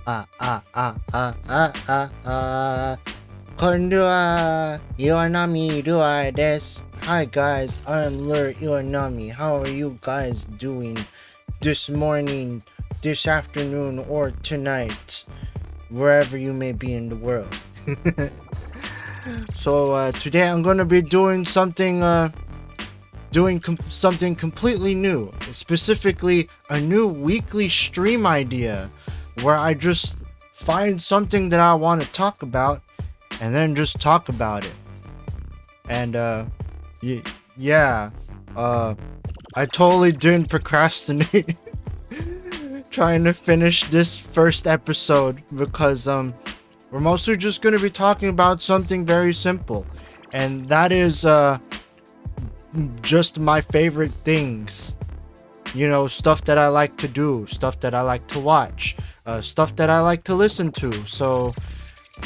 こんルアー岩波ルアーです。Hi guys, I'm Lure Iwanami. How are you guys doing this morning, this afternoon, or tonight, wherever you may be in the world? So today I'm gonna be doing something completely new, specifically a new weekly stream idea where I just find something that I want to talk about and then just talk about it. And I totally didn't procrastinate trying to finish this first episode because we're mostly just going to be talking about something very simple, and that is just my favorite things. You know, stuff that I like to do, stuff that I like to watch, stuff that I like to listen to. So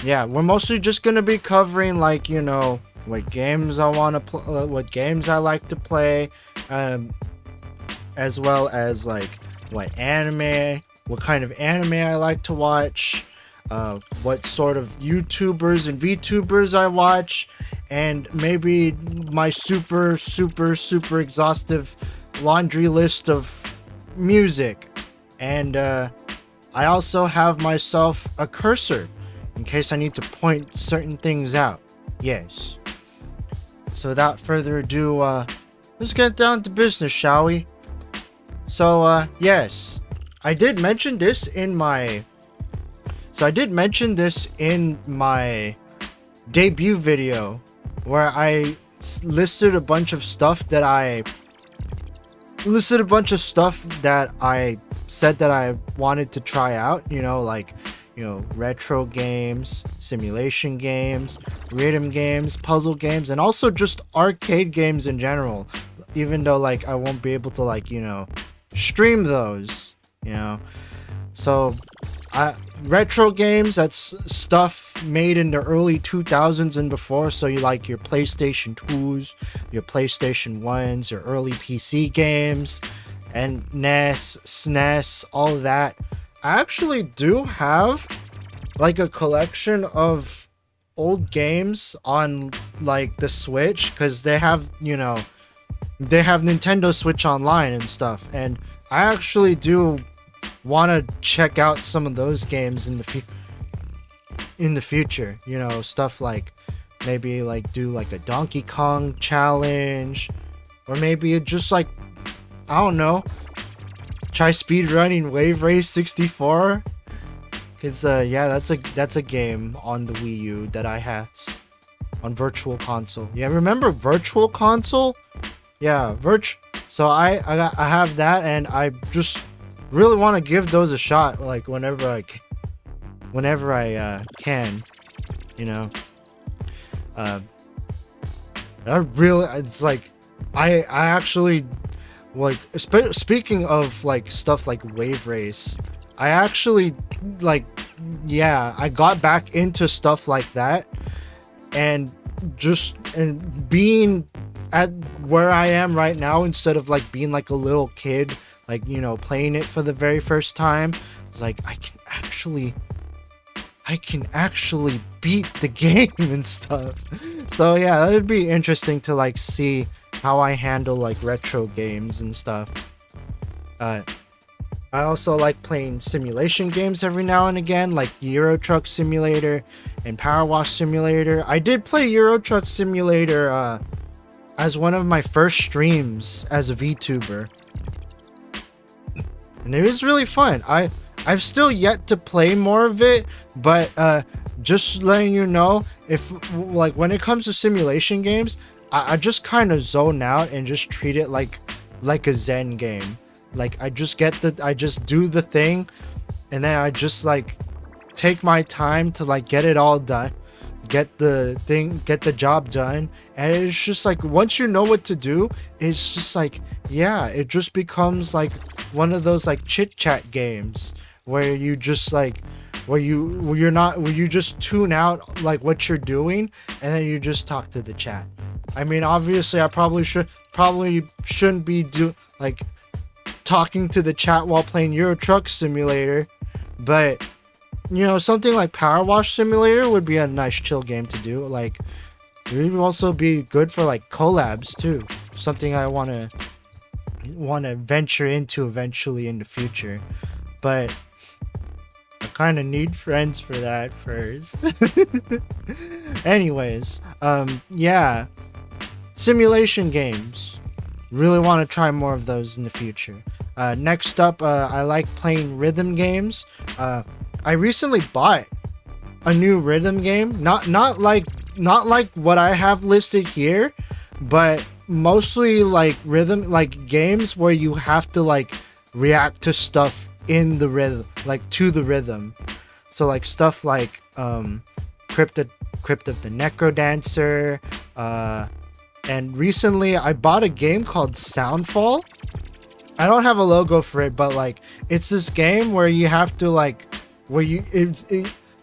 yeah, we're mostly just gonna be covering, like, you know, what games I want to play, what games I like to play, as well as like what kind of anime I like to watch, what sort of YouTubers and VTubers I watch, and maybe my super exhaustive laundry list of music. And I also have myself a cursor in case I need to point certain things out. Yes. So without further ado, let's get down to business, shall we? So yes, I did mention this in my debut video where I listed a bunch of stuff that I said that I wanted to try out, you know, like, you know, retro games, simulation games, rhythm games, puzzle games, and also just arcade games in general, even though, like, I won't be able to, like, you know, stream those, you know. So retro games, that's stuff made in the early 2000s and before, so you like your PlayStation 2s, your PlayStation 1s, your early PC games, and NES, SNES, all of that. I actually do have like a collection of old games on like the Switch, because they have Nintendo Switch Online and stuff, and I actually do want to check out some of those games in the future, you know, stuff like maybe like do like a Donkey Kong challenge, or maybe just like, I don't know, try speedrunning Wave Race 64, because that's a game on the Wii U that I have on Virtual Console. Yeah, remember Virtual Console? Yeah, so I have that, and I just really want to give those a shot, like whenever I can, you know. It's like I actually, like, speaking of like stuff like Wave Race, I actually, like, yeah, I got back into stuff like that, and being at where I am right now, instead of like being like a little kid, like, you know, playing it for the very first time, it's like I can actually beat the game and stuff. So yeah, that would be interesting to like see how I handle like retro games and stuff. I also like playing simulation games every now and again, like Euro Truck Simulator and Power Wash Simulator. I did play Euro Truck Simulator as one of my first streams as a VTuber, and it was really fun. I've still yet to play more of it, but just letting you know, if like when it comes to simulation games, I just kind of zone out and just treat it like a Zen game. Like I just do the thing, and then I just like take my time to like get it all done, get the job done. And it's just like, once you know what to do, it's just like, yeah, it just becomes like one of those like chit chat games where you just like, where you just tune out like what you're doing, and then you just talk to the chat. I mean, obviously I probably shouldn't be talking to the chat while playing Euro Truck Simulator, but you know, something like Power Wash Simulator would be a nice chill game to do. Like, it would also be good for like collabs too. Something I want to venture into eventually in the future, but I kind of need friends for that first. Anyways, yeah, simulation games. Really want to try more of those in the future. Next up, I like playing rhythm games. I recently bought a new rhythm game. Not like what I have listed here, but mostly like rhythm, like games where you have to like react to stuff in the rhythm, like to the rhythm. So like stuff like Crypt of the Necrodancer, and recently I bought a game called Soundfall. I don't have a logo for it, but like it's this game where you have to like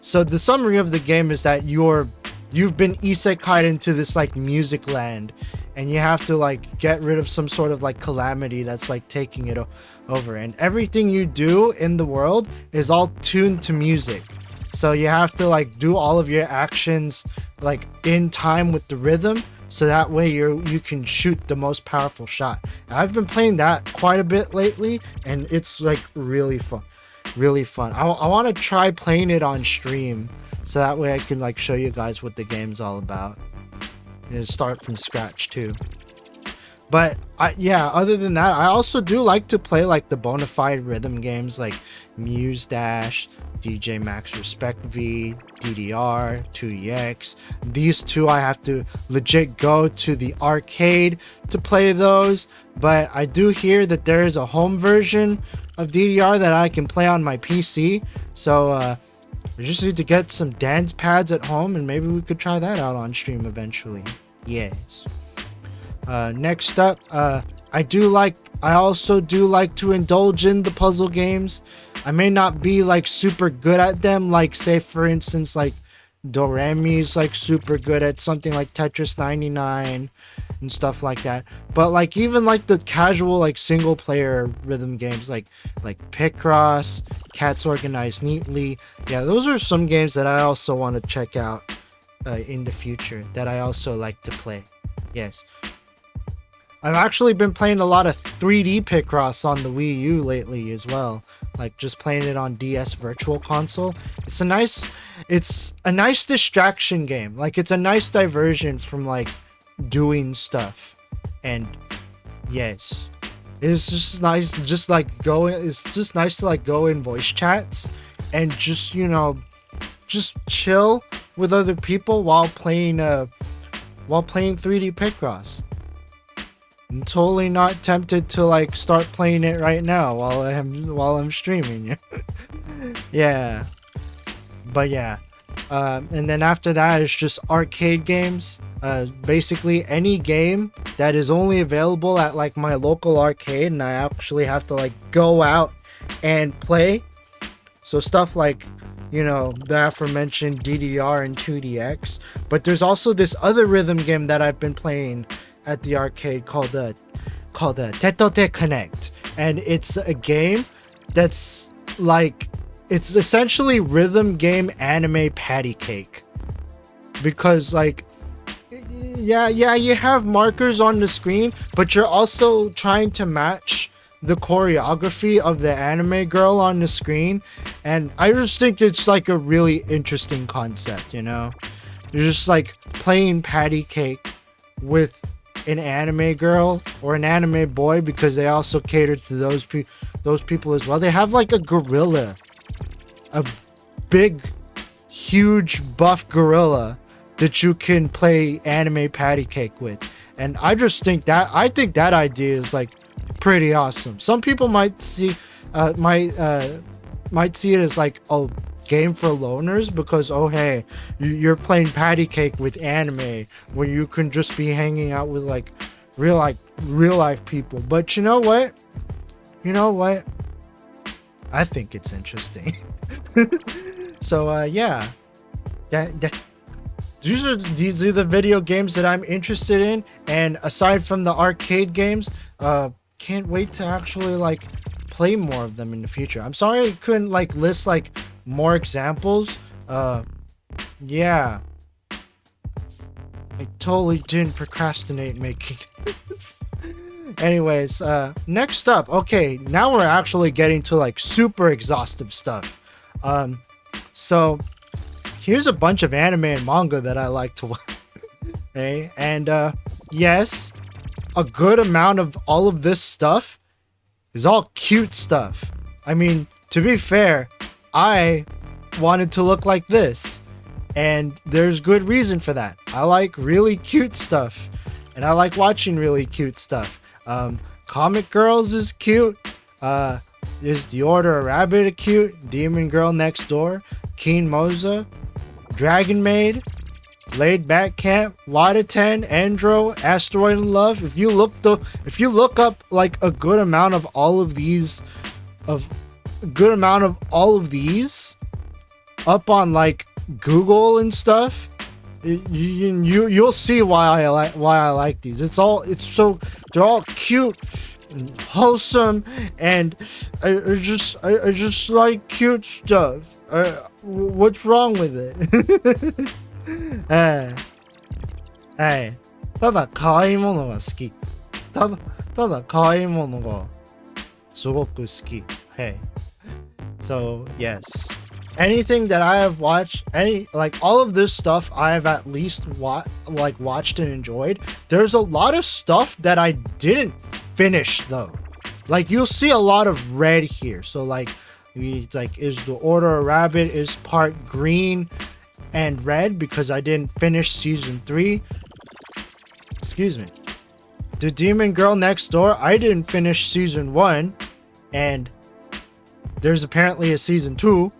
so the summary of the game is that you've been isekai'd into this like music land, and you have to like get rid of some sort of like calamity that's like taking it over, and everything you do in the world is all tuned to music. So you have to like do all of your actions like in time with the rhythm, so that way you can shoot the most powerful shot. I've been playing that quite a bit lately, and it's like really fun. I want to try playing it on stream, so that way I can like show you guys what the game's all about and start from scratch too. But yeah, other than that, I also do like to play like the bona fide rhythm games like Muse Dash, DJ Max Respect V, DDR, 2DX. These two I have to legit go to the arcade to play those, but I do hear that there is a home version of DDR that I can play on my PC. So we just need to get some dance pads at home, and maybe we could try that out on stream eventually. Yes. Next up, I also do like to indulge in the puzzle games. I may not be like super good at them, like say for instance like Doremi's like super good at something like Tetris 99 and stuff like that, but like even like the casual like single player rhythm games like Picross, Cats Organized Neatly, yeah, those are some games that I also want to check out in the future that I also like to play. Yes, I've actually been playing a lot of 3D Picross on the Wii U lately as well, like just playing it on DS Virtual Console. It's a nice distraction game. Like it's a nice diversion from like doing stuff, and yes, it's just nice. It's just nice to like go in voice chats and just, you know, just chill with other people while playing 3D Picross. I'm totally not tempted to like start playing it right now while I'm streaming. Yeah, but yeah, and then after that it's just arcade games. Basically any game that is only available at like my local arcade, and I actually have to like go out and play. So stuff like, you know, the aforementioned DDR and 2DX, but there's also this other rhythm game that I've been playing at the arcade called Tetote Connect, and it's a game that's like, it's essentially rhythm game anime patty cake, because like yeah, you have markers on the screen, but you're also trying to match the choreography of the anime girl on the screen, and I just think it's like a really interesting concept, you know? You're just like playing patty cake with an anime girl or an anime boy, because they also cater to those people as well. They have like a gorilla, a big, huge, buff gorilla that you can play anime patty cake with, and I think that idea is like pretty awesome. Some people might see it as like a game for loners, because oh hey, you're playing patty cake with anime where you can just be hanging out with like real life people. But you know what, I think it's interesting. So yeah, these are the video games that I'm interested in, and aside from the arcade games, can't wait to actually like play more of them in the future. I'm sorry I couldn't like list like more examples, yeah, I totally didn't procrastinate making this. Anyways, next up, okay, now we're actually getting to like super exhaustive stuff. So here's a bunch of anime and manga that I like to watch. Okay, and yes, a good amount of all of this stuff is all cute stuff. I mean, to be fair, I wanted to look like this, and there's good reason for that. I like really cute stuff, and I like watching really cute stuff. Comic Girls is cute. Is The Order of Rabbit cute? Demon Girl Next Door, Keen Moza, Dragon Maid, Laid Back Camp, Wada-ten, Andro, Asteroid in Love. If you look up like a good amount of all of these up on like Google and stuff, you'll see why I like these. They're all cute and wholesome, and I just like cute stuff. What's wrong with it? はい。ただ可愛いものが好き。ただ可愛いものがすごく好き。Hey. So, yes. Anything that I have watched, all of this stuff I have at least watched and enjoyed. There's a lot of stuff that I didn't finish though. Like, you'll see a lot of red here. So is The Order of Rabbit is part green and red because I didn't finish season 3. Excuse me. The Demon Girl Next Door, I didn't finish season 1, and there's apparently a season 2,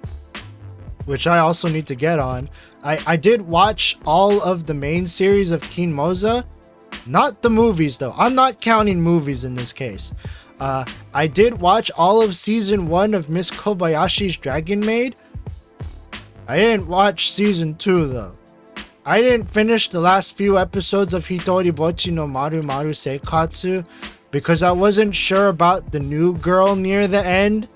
which I also need to get on. I did watch all of the main series of Keen Moza, not the movies though. I'm not counting movies in this case. I did watch all of season 1 of Miss Kobayashi's Dragon Maid. I didn't watch season 2 though. I didn't finish the last few episodes of Hitori Bochi no Maru Maru Seikatsu because I wasn't sure about the new girl near the end.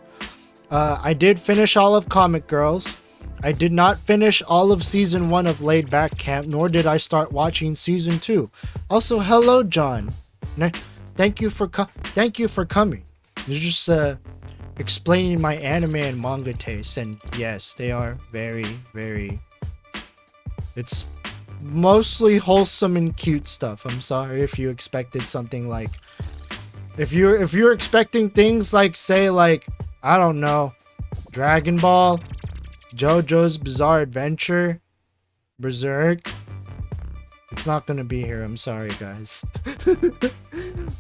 I did finish all of Comic Girls. I did not finish all of season 1 of Laid Back Camp, nor did I start watching season 2. Also, hello John. Thank you for coming. You're just explaining my anime and manga tastes, and yes, they are very, very, it's mostly wholesome and cute stuff. I'm sorry if you expected something like, if you're expecting things like, say, like, I don't know, Dragon Ball, JoJo's Bizarre Adventure, Berserk, it's not gonna be here. I'm sorry, guys.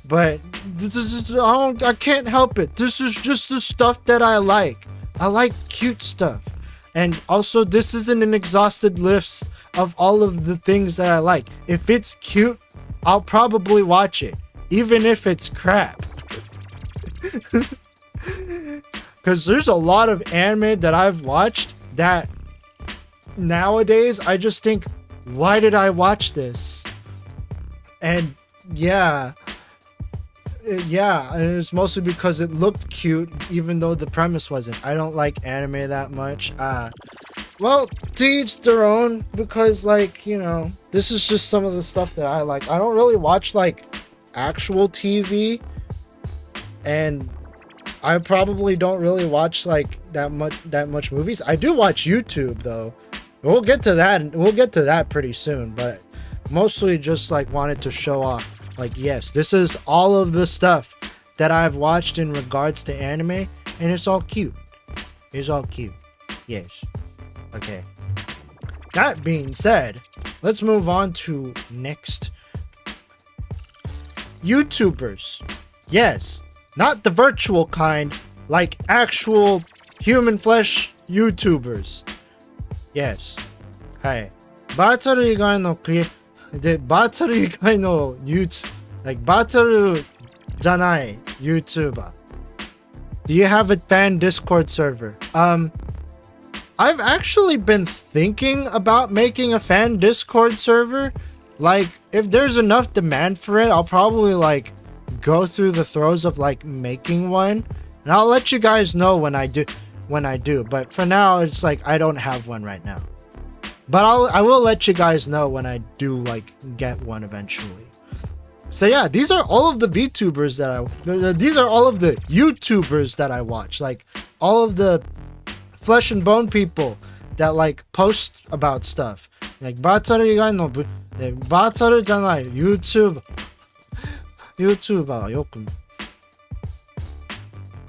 But I can't help it. This is just the stuff that I like. I like cute stuff. And also, this isn't an exhausted list of all of the things that I like. If it's cute, I'll probably watch it, even if it's crap. Because there's a lot of anime that I've watched that nowadays I just think, why did I watch this? And yeah, and it's mostly because it looked cute, even though the premise wasn't. I don't like anime that much. Well, to each their own, because, like, you know, this is just some of the stuff that I like. I don't really watch, like, actual TV, and I probably don't really watch, like, that much movies. I do watch YouTube, though. We'll get to that pretty soon, but mostly just, like, wanted to show off. Like, yes, this is all of the stuff that I've watched in regards to anime, and it's all cute. It's all cute. Yes. Okay. That being said, let's move on to next. YouTubers. Yes, not the virtual kind, like actual human flesh YouTubers. Yes. はい。バーチャル以外のバーチャル以外の like バーチャルじゃない YouTuber. Do you have a fan Discord server? I've actually been thinking about making a fan Discord server. Like, if there's enough demand for it, I'll probably, like, go through the throes of, like, making one. And I'll let you guys know when I do. when I do. But for now, it's like I don't have one right now. But I will let you guys know when I do like get one eventually. So yeah, these are all of the VTubers these are all of the YouTubers that I watch. Like all of the flesh and bone people that like post about stuff. Like バーチャル以外のバーチャルじゃない YouTuber よく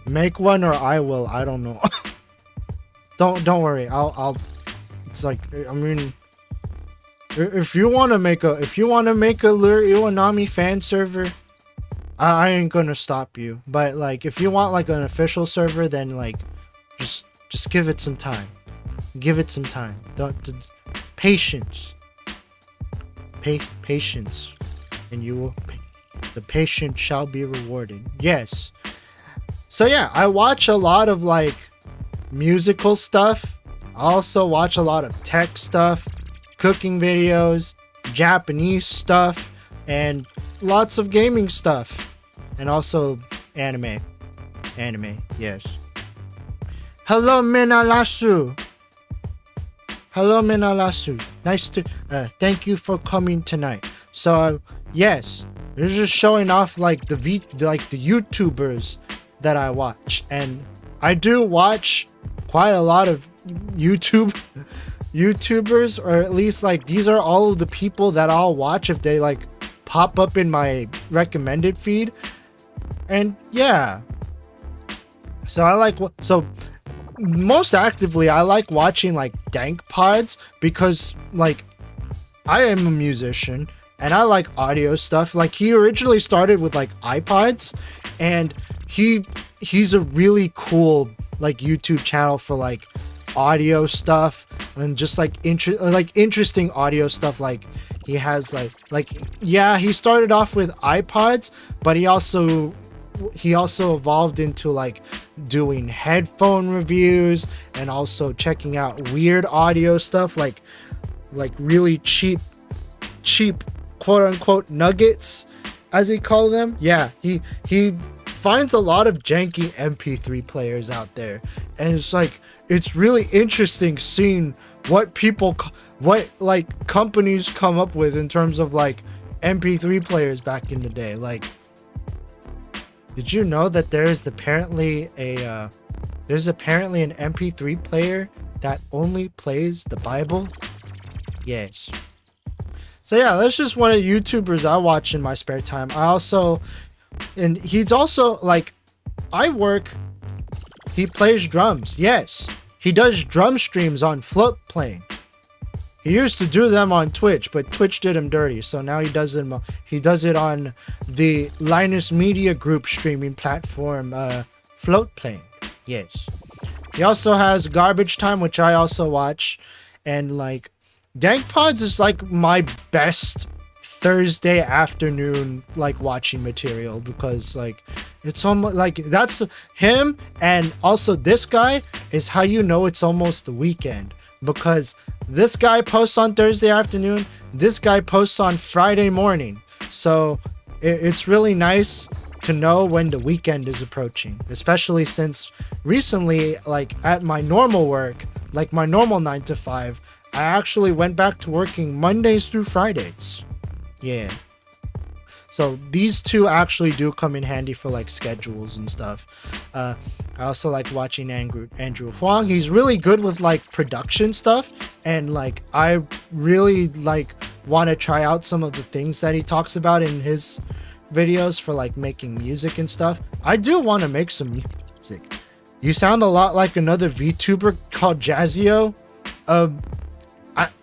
make one or I will, I don't know. don't worry, I'll it's like, I mean, if you want to make a Lure Iwanami fan server, I ain't gonna stop you. But like if you want like an official server, then like just give it some time. Give it some time. Patience. Patience, and the patient shall be rewarded. Yes. So yeah, I watch a lot of like musical stuff. I also watch a lot of tech stuff, cooking videos, Japanese stuff, and lots of gaming stuff, and also anime. Yes. Hello, Minalasu. Nice to thank you for coming tonight. So yes, they're just showing off like the YouTubers that I watch, and I do watch quite a lot of YouTubers, or at least like these are all of the people that I'll watch if they like pop up in my recommended feed. And yeah, so most actively I like watching like dank pods, because like I am a musician and I like audio stuff. Like he originally started with like iPods, and he's a really cool like YouTube channel for like audio stuff and just like interesting audio stuff. Like he has yeah, he started off with iPods, but he also evolved into like doing headphone reviews and also checking out weird audio stuff, like really cheap quote unquote nuggets, as he call them. Yeah, he finds a lot of janky MP3 players out there, and it's really interesting seeing what companies come up with in terms of like MP3 players back in the day. Like, did you know that there's apparently an MP3 player that only plays the Bible? Yes. So yeah, that's just one of the YouTubers I watch in my spare time. And he's also like, he plays drums. Yes, he does drum streams on Floatplane. He used to do them on Twitch, but Twitch did him dirty, so now he does it on the Linus Media Group streaming platform, Floatplane. Yes. He also has Garbage Time, which I also watch, and like Dank Pods is like my best Thursday afternoon like watching material, because like it's almost like that's him, and also this guy is how you know it's almost the weekend, because this guy posts on Thursday afternoon, this guy posts on Friday morning, so it's really nice to know when the weekend is approaching, especially since recently, like at my normal work, like my normal 9 to 5, I actually went back to working Mondays through Fridays. Yeah. So these two actually do come in handy for like schedules and stuff. I also like watching Andrew Huang. He's really good with like production stuff, and like I really like want to try out some of the things that he talks about in his videos for like making music and stuff. I do want to make some music. You sound a lot like another VTuber called Jazzio.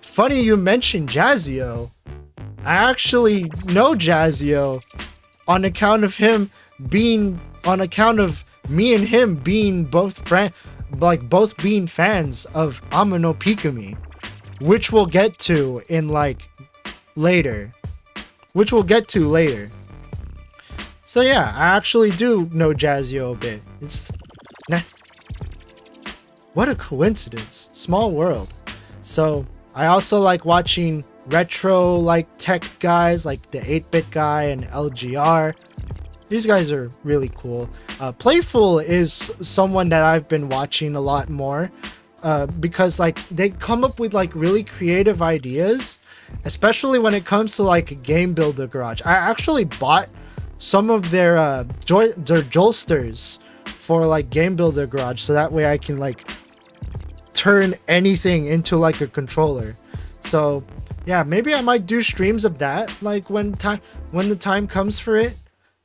Funny you mentioned Jazzio. I actually know Jazzio on account of me and him being both being fans of Amano Pikami, which we'll get to later. So yeah, I actually do know Jazzio a bit. What a coincidence. Small world. So I also like watching retro like tech guys like the 8-bit guy and LGR. these guys are really cool. Playful is someone that I've been watching a lot more, because like they come up with like really creative ideas, especially when it comes to like Game Builder Garage. I actually bought some of their joysters for like Game Builder Garage, so that way I can like turn anything into like a controller. So yeah, maybe I might do streams of that like when the time comes for it.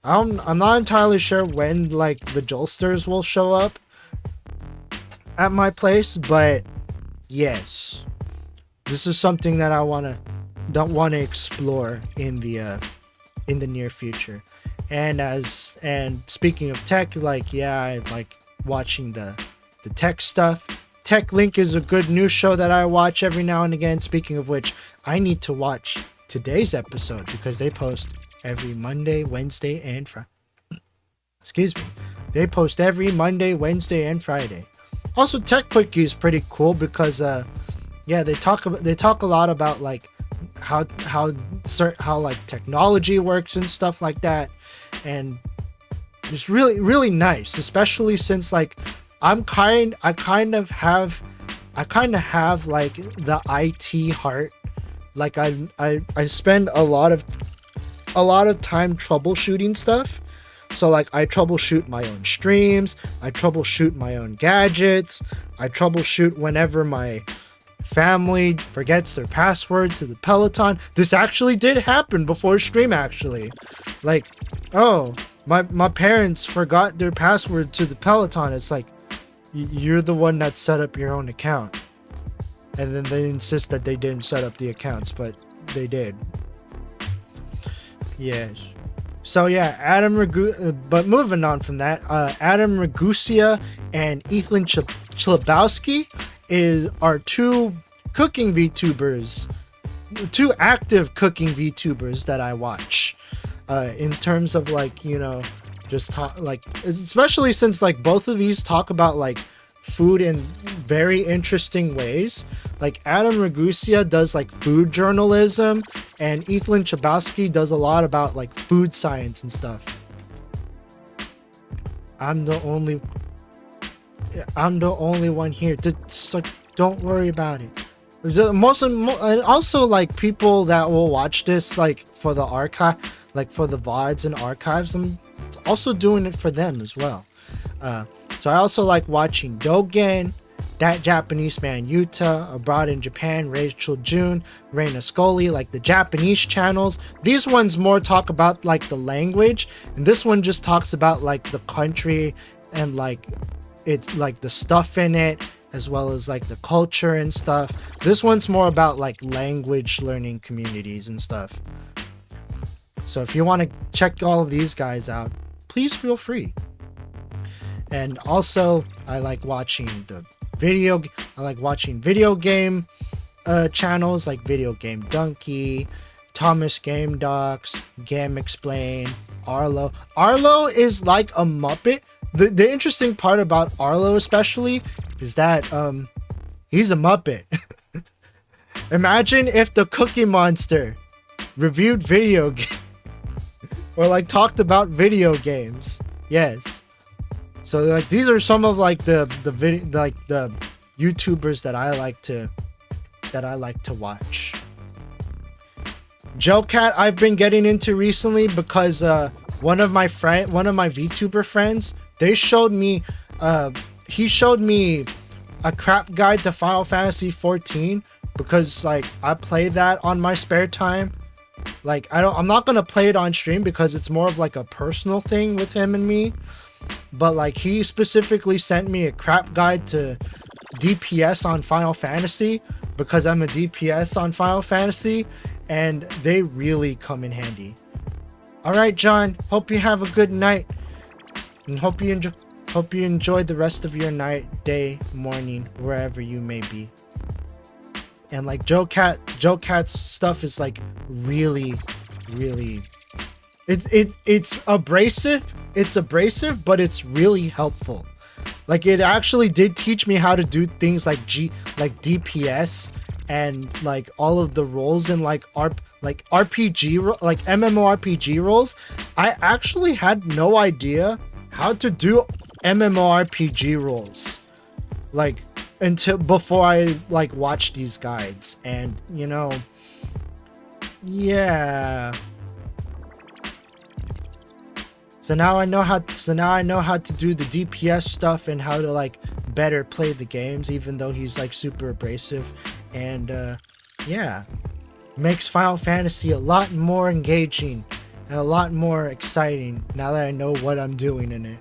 I'm not entirely sure when like the joysters will show up at my place, but yes, this is something that I want to explore in the near future. And speaking of tech, like, yeah, I like watching the tech stuff. Tech Link is a good news show that I watch every now and again. Speaking of which, I need to watch today's episode because they post every Monday, Wednesday, and Friday. Excuse me. They post every Monday, Wednesday, and Friday. Also, Tech Quickie is pretty cool because yeah, they talk a lot about like how like technology works and stuff like that, and it's really nice, especially since like I kind of have like the IT heart. Like I spend a lot of time troubleshooting stuff. So like I troubleshoot my own streams, I troubleshoot my own gadgets, I troubleshoot whenever my family forgets their password to the Peloton. This actually did happen before stream actually. Like, oh, my parents forgot their password to the Peloton. It's like, you're the one that set up your own account. And then they insist that they didn't set up the accounts, but they did. Yes. So yeah, but moving on from that, Adam Ragusa and Ethan Chlebowski are two cooking VTubers, two active cooking VTubers that I watch. In terms of like, you know, just talk, like, especially since like both of these talk about like food in very interesting ways. Like Adam Ragusa does like food journalism, and Ethan Chlebowski does a lot about like food science and stuff. I'm the only one here. Don't worry about it. And also like people that will watch this like for the archive, like for the VODs and archives, I'm also doing it for them as well. So I also like watching Dogen, That Japanese Man Yuta, Abroad in Japan, Rachel June, Reina Scully, like the Japanese channels. These ones more talk about like the language, and this one just talks about like the country and like it's like the stuff in it, as well as like the culture and stuff. This one's more about like language learning communities and stuff. So if you want to check all of these guys out, please feel free. And also, I like watching video game channels like Video Game Donkey, Thomas Game Docs, Game Explain, Arlo. Arlo is like a Muppet. The interesting part about Arlo especially is that he's a Muppet. Imagine if the Cookie Monster reviewed video games or like talked about video games. Yes. So like these are some of like the YouTubers that I like to watch. JoeCat I've been getting into recently because one of my VTuber friends, he showed me a crap guide to Final Fantasy 14 because like I play that on my spare time. Like I'm not gonna play it on stream because it's more of like a personal thing with him and me. But like he specifically sent me a crap guide to DPS on Final Fantasy because I'm a DPS on Final Fantasy, and they really come in handy. All right, John, hope you have a good night, and hope you enjoy the rest of your night, day, morning, wherever you may be. And like JoeCat's stuff is like really it's abrasive, but it's really helpful. Like it actually did teach me how to do things like DPS and like all of the roles in like like like MMORPG roles, I actually had no idea how to do MMORPG roles, like until before I like watched these guides, and you know, yeah. So now I know how to do the DPS stuff and how to like better play the games, even though he's like super abrasive, and yeah, makes Final Fantasy a lot more engaging and a lot more exciting now that I know what I'm doing in it.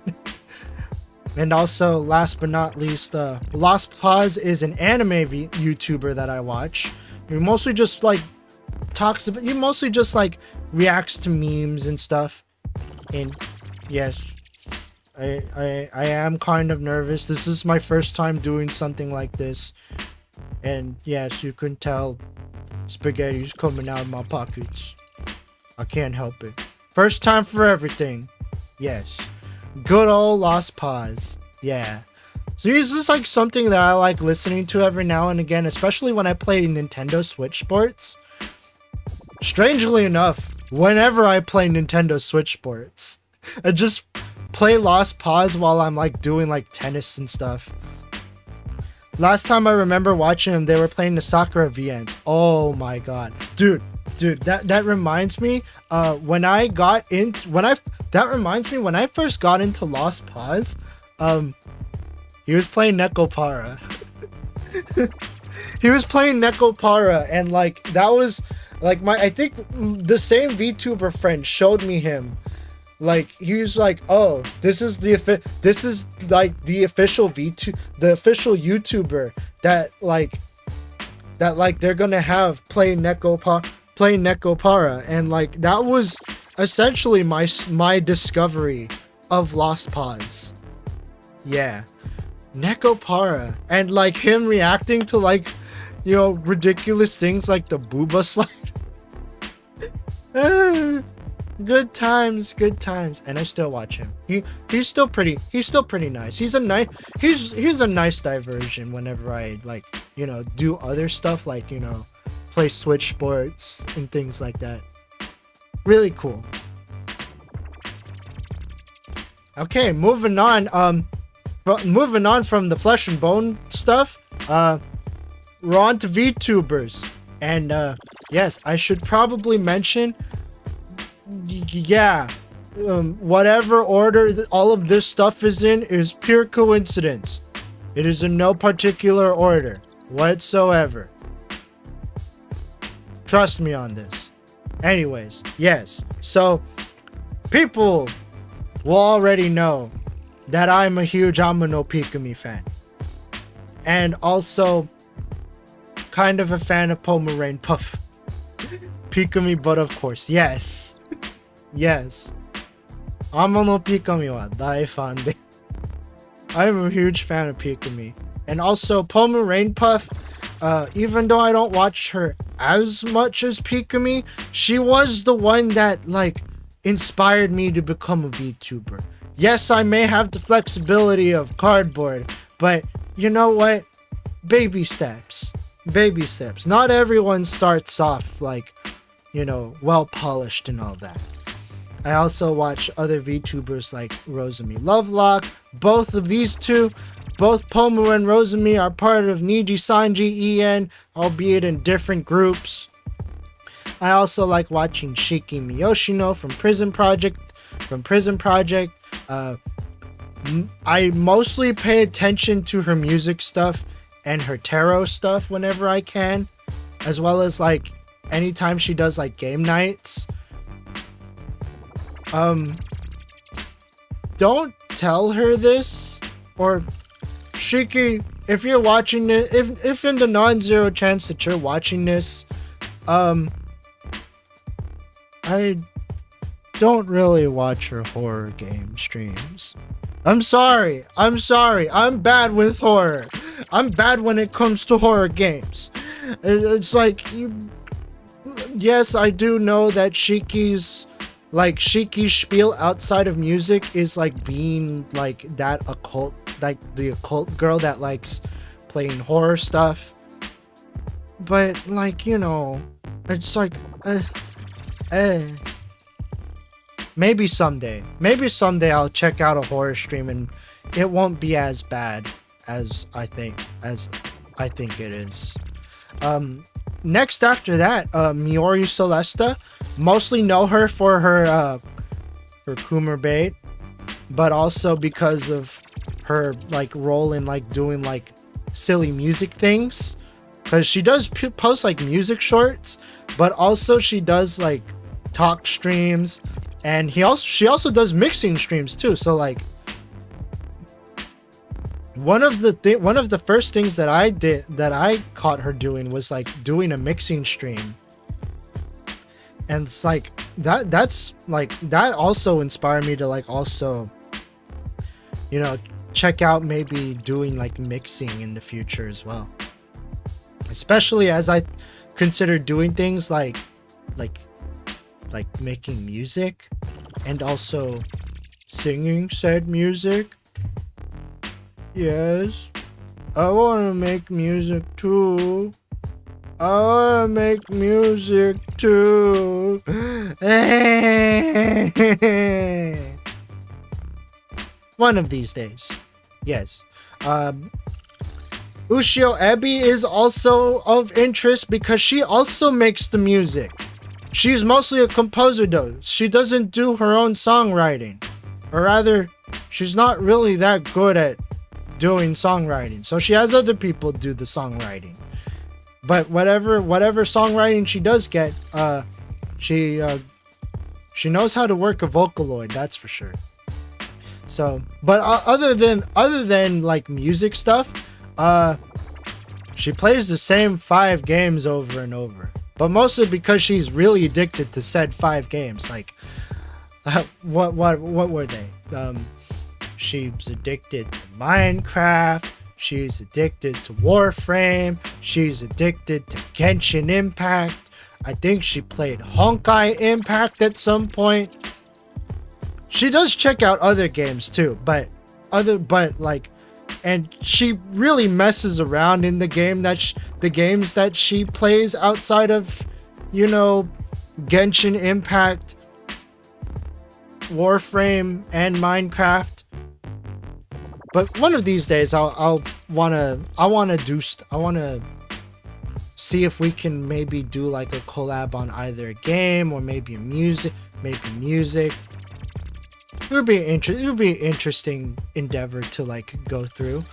And also, last but not least, Lost Pause is an anime YouTuber that I watch. He mostly just like reacts to memes and stuff. And yes, I am kind of nervous. This is my first time doing something like this. And yes, you can tell spaghetti's coming out of my pockets. I can't help it. First time for everything. Yes. Good old Lost Pause. Yeah. So this is like something that I like listening to every now and again, especially when I play Nintendo Switch Sports. Strangely enough, whenever I play Nintendo Switch Sports, I just play Lost Pause while I'm like doing like tennis and stuff. Last time I remember watching them, they were playing the Sakura VNs. Oh my god. Dude, that reminds me, when I first got into Lost Pause, he was playing Nekopara. He was playing Nekopara, and like that was like I think the same VTuber friend showed me him. Like he was like, oh, this is like the official the official YouTuber that they're gonna have play Nekopara, and like that was essentially my discovery of Lost Pause. Yeah, Nekopara, and like him reacting to like, you know, ridiculous things like the booba slide. Good times, and I still watch him. He's still pretty nice. He's a nice diversion whenever I like, you know, do other stuff like, you know, play Switch Sports and things like that. Really cool. Okay, moving on from the flesh and bone stuff, we're on to VTubers, and yes, I should probably mention, yeah, whatever order all of this stuff is in is pure coincidence. It is in no particular order whatsoever. Trust me on this. Anyways, yes, so people will already know that I'm a huge Amano Pikami fan, and also kind of a fan of Pomeranian Puff Pikami, but of course, yes, Amano Pikami wa dai fan de. I'm a huge fan of Pikami, and also Pomeranian Puff. Even though I don't watch her as much as Pikami, she was the one that like inspired me to become a VTuber. Yes, I may have the flexibility of cardboard, but you know what? Baby steps. Not everyone starts off like, you know, well polished and all that. I also watch other VTubers like Rosemi Lovelock. Both of these two, both Pomu and Rosemi, are part of Niji Sanji En, albeit in different groups. I also like watching Shiki Miyoshino from Prison Project. I mostly pay attention to her music stuff and her tarot stuff whenever I can, as well as like anytime she does like game nights. Don't tell her this, or Shiki, if you're watching it, if in the non-zero chance that you're watching this, I don't really watch her horror game streams. I'm sorry. I'm bad with horror. I'm bad when it comes to horror games. It's like, yes, I do know that Shiki's spiel outside of music is like being like that occult, like the occult girl that likes playing horror stuff. But like, you know, It's like, maybe someday I'll check out a horror stream and it won't be as bad as I think it is. Next after that, Miori Celesta. Mostly know her for her Coomer bait, but also because of her like role in like doing like silly music things, because she does post like music shorts, but also she does like talk streams, and she also does mixing streams too. So like one of the first things that I caught her doing was like doing a mixing stream, and it's like that's like that also inspired me to like also, you know, check out maybe doing like mixing in the future as well, especially as I consider doing things like making music and also singing said music. Yes, I want to make music too. One of these days. Yes. Ushio Ebi is also of interest because she also makes the music. She's mostly a composer though. She doesn't do her own songwriting. Or rather, she's not really that good at doing songwriting. So she has other people do the songwriting. But whatever songwriting she does get, she knows how to work a Vocaloid, that's for sure. So, but other than like music stuff, she plays the same 5 games over and over. But mostly because she's really addicted to said 5 games. Like, what were they? She's addicted to Minecraft. She's addicted to Warframe. She's addicted to Genshin Impact. I think she played Honkai Impact at some point. She does check out other games too, but like, and she really messes around in the games that she plays outside of, you know, Genshin Impact, Warframe, and Minecraft. But one of these days, I wanna see if we can maybe do like a collab on either a game or maybe music. It would be an interesting endeavor to like go through.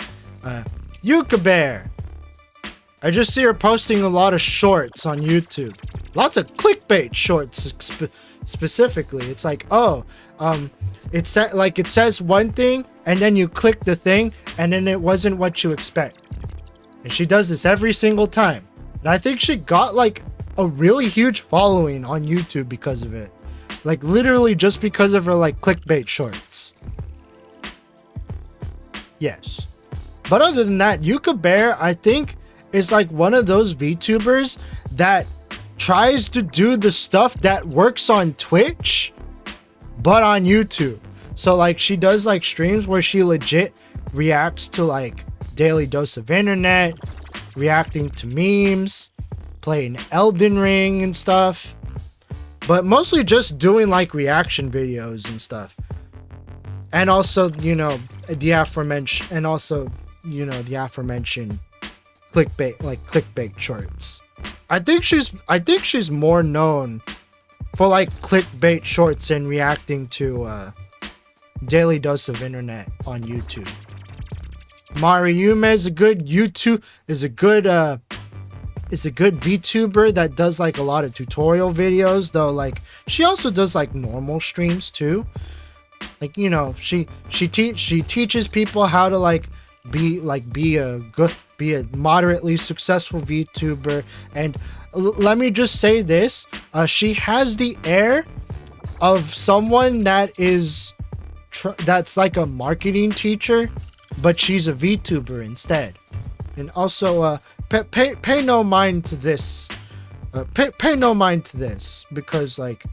Yuka Bear. I just see her posting a lot of shorts on YouTube. Lots of clickbait shorts specifically. It's like, it says one thing and then you click the thing and then it wasn't what you expect. And she does this every single time. And I think she got like a really huge following on YouTube because of it. Like literally just because of her like clickbait shorts. Yes. But other than that, Yuka Bear, I think, is like one of those VTubers that tries to do the stuff that works on Twitch, but on YouTube. So like she does like streams where she legit reacts to like Daily Dose of Internet, reacting to memes, playing Elden Ring and stuff. But mostly just doing like reaction videos and stuff. And also, you know, the aforementioned clickbait shorts. I think she's more known for like clickbait shorts and reacting to Daily Dose of Internet on YouTube. Mariume is a good VTuber that does like a lot of tutorial videos, though like she also does like normal streams too. Like, you know, she teaches people how to like be a moderately successful VTuber. And let me just say this, she has the air of someone that is that's like a marketing teacher, but she's a VTuber instead. And also pay no mind to this. Pay no mind to this, because like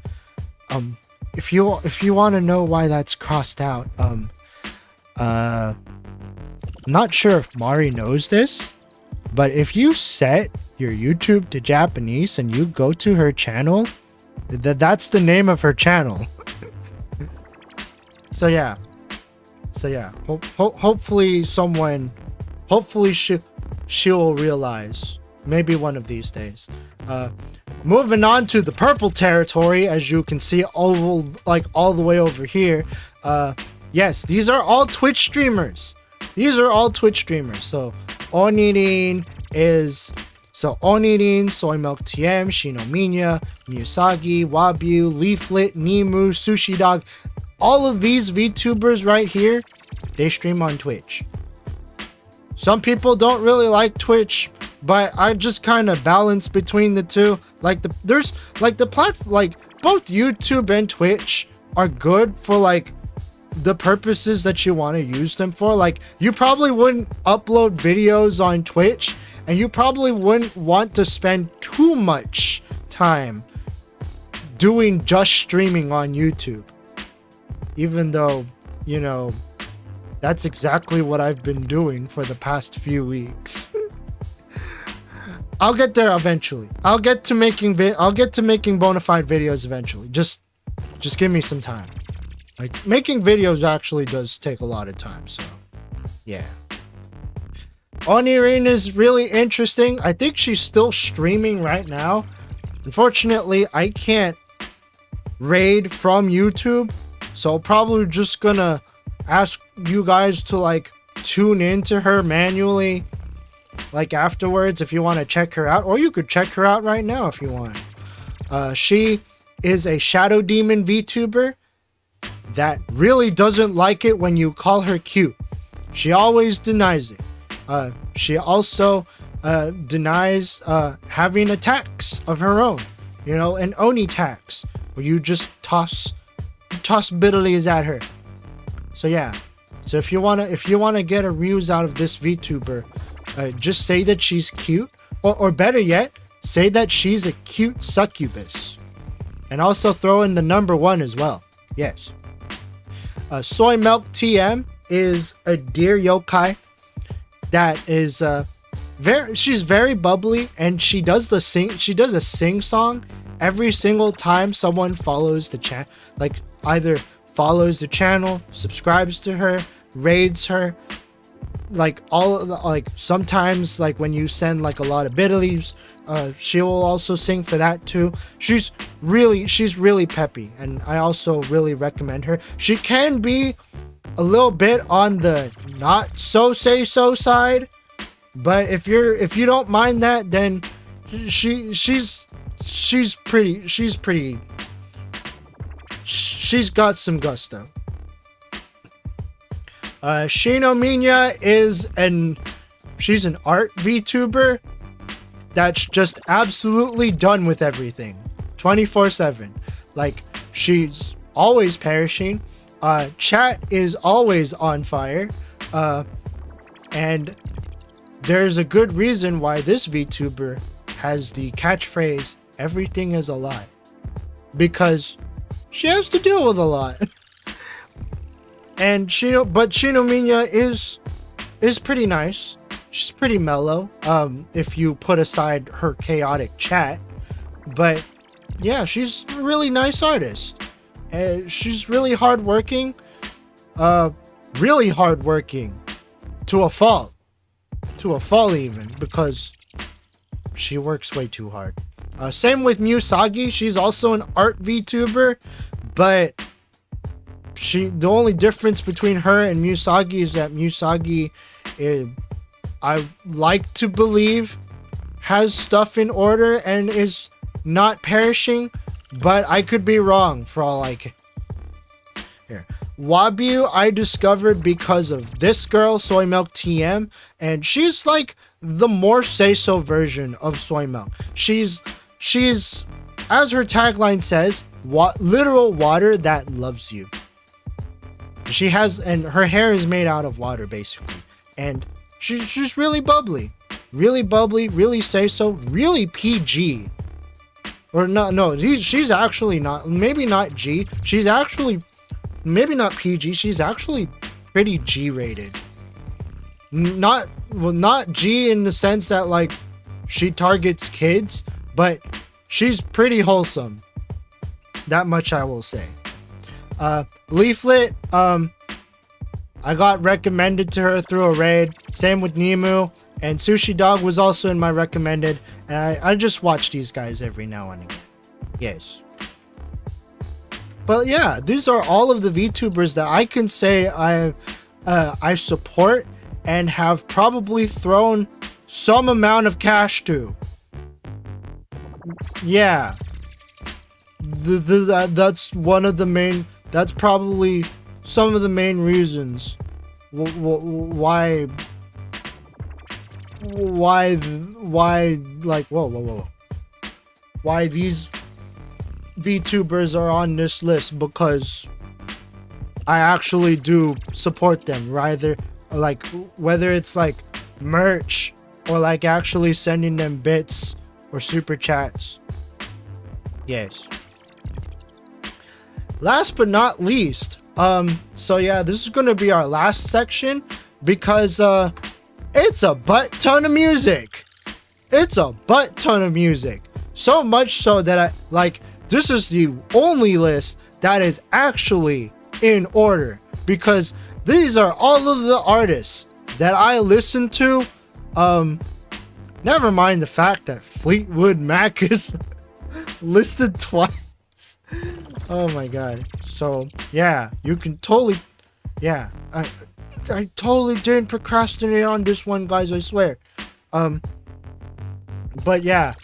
if you want to know why that's crossed out, not sure if Mari knows this, but if you set your YouTube to Japanese and you go to her channel, that's the name of her channel. So yeah. Hopefully she'll realize, maybe one of these days. Moving on to the purple territory, as you can see all the way over here. Yes, these are all Twitch streamers. So Onirin, Soy Milk TM, Shinomiya, Miyusagi, Wabu, Leaflet, Nemu, Sushi Dog. All of these VTubers right here, they stream on Twitch. Some people don't really like Twitch, but I just kind of balance between the two. Both YouTube and Twitch are good for like the purposes that you want to use them for. Like, you probably wouldn't upload videos on Twitch, and you probably wouldn't want to spend too much time doing just streaming on YouTube. Even though, you know, that's exactly what I've been doing for the past few weeks. I'll get there eventually. I'll get to making bona fide videos eventually. Just give me some time. Like, making videos actually does take a lot of time, so yeah. Onirin is really interesting. I think she's still streaming right now. Unfortunately, I can't raid from YouTube, so probably just gonna ask you guys to like tune into her manually, like afterwards, if you want to check her out, or you could check her out right now if you want. She is a Shadow Demon VTuber that really doesn't like it when you call her cute. She always denies it. She also denies having attacks of her own, you know, an Oni tax, where you just toss biddlies at her. So yeah. So if you wanna get a ruse out of this VTuber, just say that she's cute, or better yet, say that she's a cute succubus, and also throw in the number 1 as well. Yes. Soy Milk TM is a deer yokai that is she's very bubbly, and she does a sing song every single time someone follows the channel, like either follows the channel, subscribes to her, raids her, sometimes like when you send like a lot of biddies, she will also sing for that too. She's really peppy, and I also really recommend her. She can be a little bit on the not so say so side, but if you don't mind that, then she's got some gusto. Shinomiya she's an art VTuber that's just absolutely done with everything 24/7. Like, she's always perishing, chat is always on fire, and there's a good reason why this VTuber has the catchphrase "everything is a lie," because she has to deal with a lot. And Shinomiya is pretty nice. She's pretty mellow, if you put aside her chaotic chat. But yeah, she's a really nice artist. She's really hardworking. Really hardworking. To a fault. Even, because she works way too hard. Same with Miyusagi. She's also an art VTuber, but the only difference between her and Miyusagi is that Miyusagi, I like to believe, has stuff in order and is not perishing, but I could be wrong for all I can. Here. Wabu I discovered because of this girl, Soy Milk TM, and she's like the more say-so version of Soy Milk. She's as her tagline says, literal water that loves you. And her hair is made out of water basically, and she's really bubbly, really say-so, really PG. Or no, she's actually not, maybe not G. She's actually maybe not PG. She's actually pretty G-rated. Not G in the sense that like she targets kids, but she's pretty wholesome. That much I will say. Leaflet, I got recommended to her through a raid. Same with Nemu. And Sushi Dog was also in my recommended. And I just watch these guys every now and again. Yes. But yeah, these are all of the VTubers that I can say I support and have probably thrown some amount of cash to. Yeah. That's one of the main... That's probably some of the main reasons why like whoa why these VTubers are on this list, because I actually do support them, rather like whether it's like merch or like actually sending them bits or super chats. Yes. Last but not least, so yeah, this is gonna be our last section, because it's a butt ton of music. It's a butt ton of music. So much so that this is the only list that is actually in order, because these are all of the artists that I listen to. Never mind the fact that Fleetwood Mac is listed twice. Oh my god. So yeah, you can totally, yeah, I totally didn't procrastinate on this one, guys, I swear. But yeah,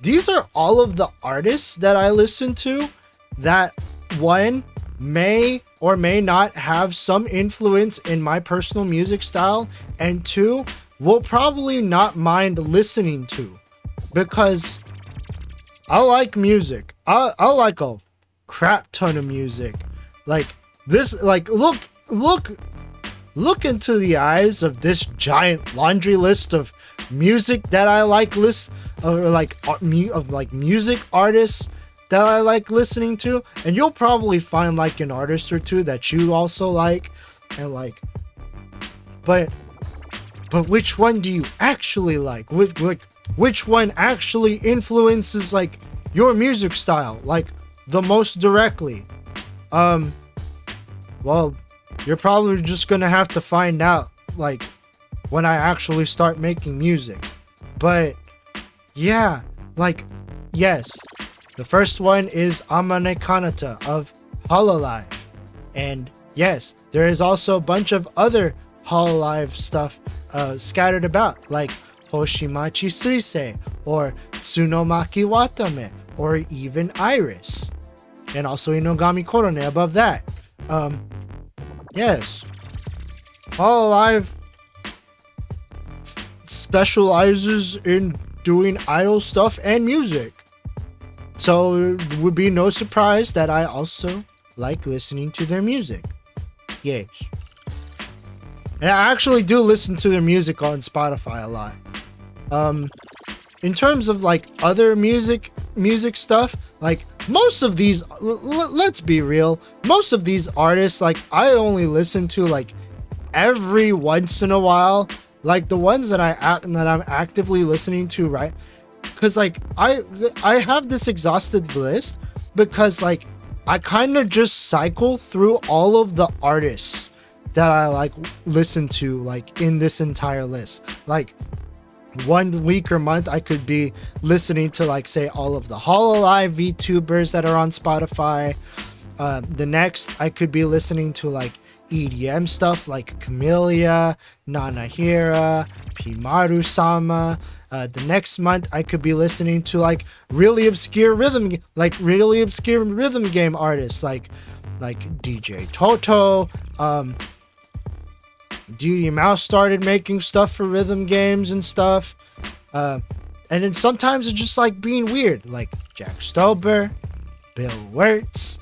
these are all of the artists that I listen to that, one, may or may not have some influence in my personal music style, and two, will probably not mind listening to, because I like music. I like a crap ton of music. Like this, like look into the eyes of this giant laundry list of music that I like music artists that I like listening to, and you'll probably find like an artist or two that you also like, and like, but which one do you actually like? Which one actually influences like your music style like the most directly? Well, you're probably just gonna have to find out like when I actually start making music. But yeah, like, yes, the first one is Amane Kanata of Hololive, and yes, there is also a bunch of other Hololive stuff scattered about, like Hoshimachi Suisei or Tsunomaki Watame or even Iris, and also Inogami Korone above that. Yes, Hololive specializes in doing idol stuff and music, so it would be no surprise that I also like listening to their music. Yes, and I actually do listen to their music on Spotify a lot. In terms of like other music stuff, like most of these, let's be real, most of these artists, like I only listen to like every once in a while, like the ones that I'm actively listening to, right? Because like I have this exhausted list, because like I kind of just cycle through all of the artists that I like listen to, like in this entire list. Like 1 week or month I could be listening to like say all of the Hololive VTubers that are on Spotify. The next I could be listening to like EDM stuff like Camellia, Nanahira, Pimaru Sama. The next month I could be listening to like really obscure rhythm game artists like DJ Toto. DD Mouse started making stuff for rhythm games and stuff. And then sometimes it's just like being weird, like Jack Stober, Bill Wirtz,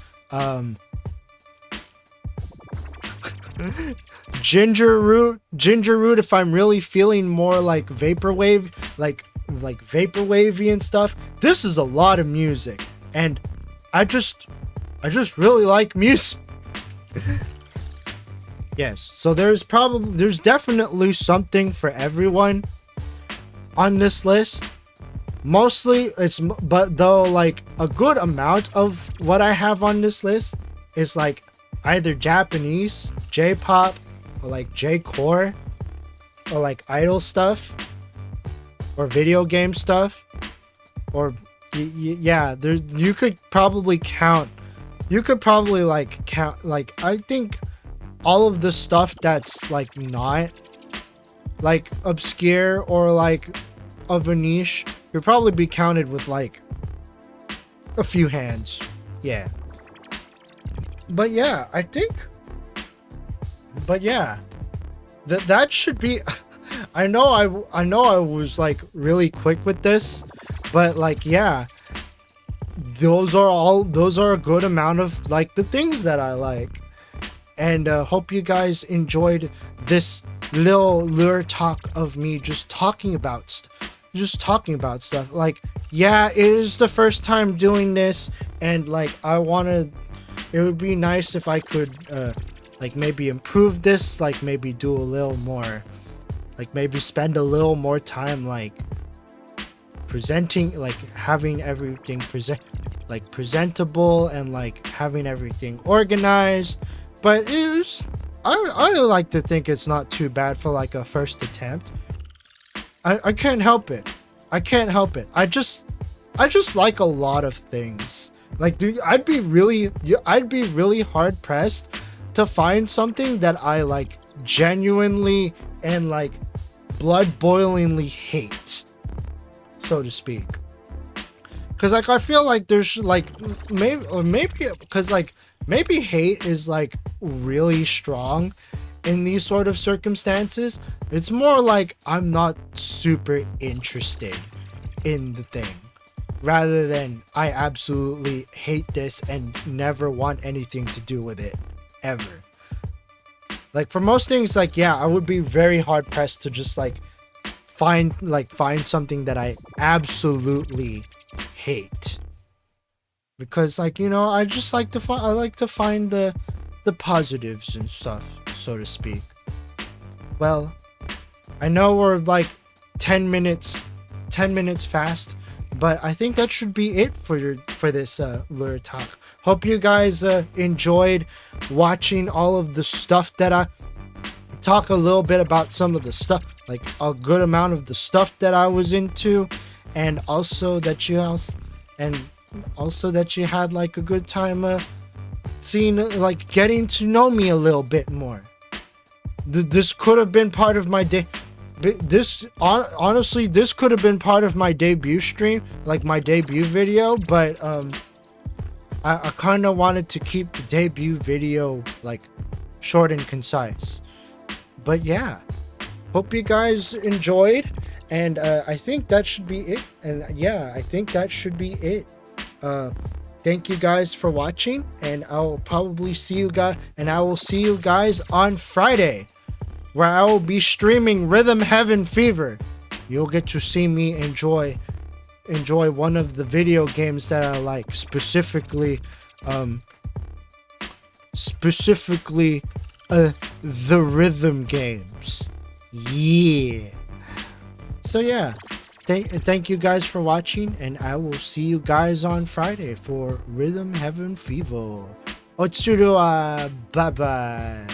Ginger Root if I'm really feeling more like vaporwave, like vaporwavy and stuff. This is a lot of music, and I just really like music. Yes, so there's definitely something for everyone. on this list. Mostly but though like a good amount of what I have on this list is like either Japanese, J-pop, or like J-core, or like idol stuff, or video game stuff, or yeah, there you could probably count like I think all of the stuff that's like not like obscure or like of a niche could probably be counted with like a few hands. Yeah. But yeah, I think that should be I know I was like really quick with this, but like yeah, those are a good amount of like the things that I like. And hope you guys enjoyed this little lure talk of me just talking about stuff. Like yeah, it is the first time doing this, and like it would be nice if I could like maybe improve this, like maybe do a little more, like maybe spend a little more time like presenting, like having everything presentable and like having everything organized. But I like to think it's not too bad for like a first attempt. I can't help it. I just like a lot of things. Like, dude, I'd be really hard pressed to find something that I like genuinely and like blood boilingly hate, so to speak. Cause like I feel like there's like maybe because like maybe hate is like really strong in these sort of circumstances. It's more like I'm not super interested in the thing, rather than I absolutely hate this and never want anything to do with it ever. Like for most things, like yeah, I would be very hard pressed to just like find something that I absolutely hate, because like, you know, I just like to find the positives and stuff, so to speak. Well, I know we're like 10 minutes fast, but I think that should be it for this Lure Talk. Hope you guys enjoyed watching all of the stuff that I talk a little bit about, some of the stuff, like a good amount of the stuff that I was into, and also that you had like a good time seeing, like getting to know me a little bit more. This could have been part of my day. Honestly, this could have been part of my debut stream, like my debut video, but I kind of wanted to keep the debut video like short and concise. But yeah, hope you guys enjoyed, and I think that should be it. And yeah, I think that should be it. Thank you guys for watching, and I'll probably see you guys, and I will see you guys on Friday, where I will be streaming Rhythm Heaven Fever. You'll get to see me enjoy one of the video games that I like, specifically the rhythm games. Yeah. So yeah, thank you guys for watching, and I will see you guys on Friday for Rhythm Heaven Fever. Otsuru, bye bye.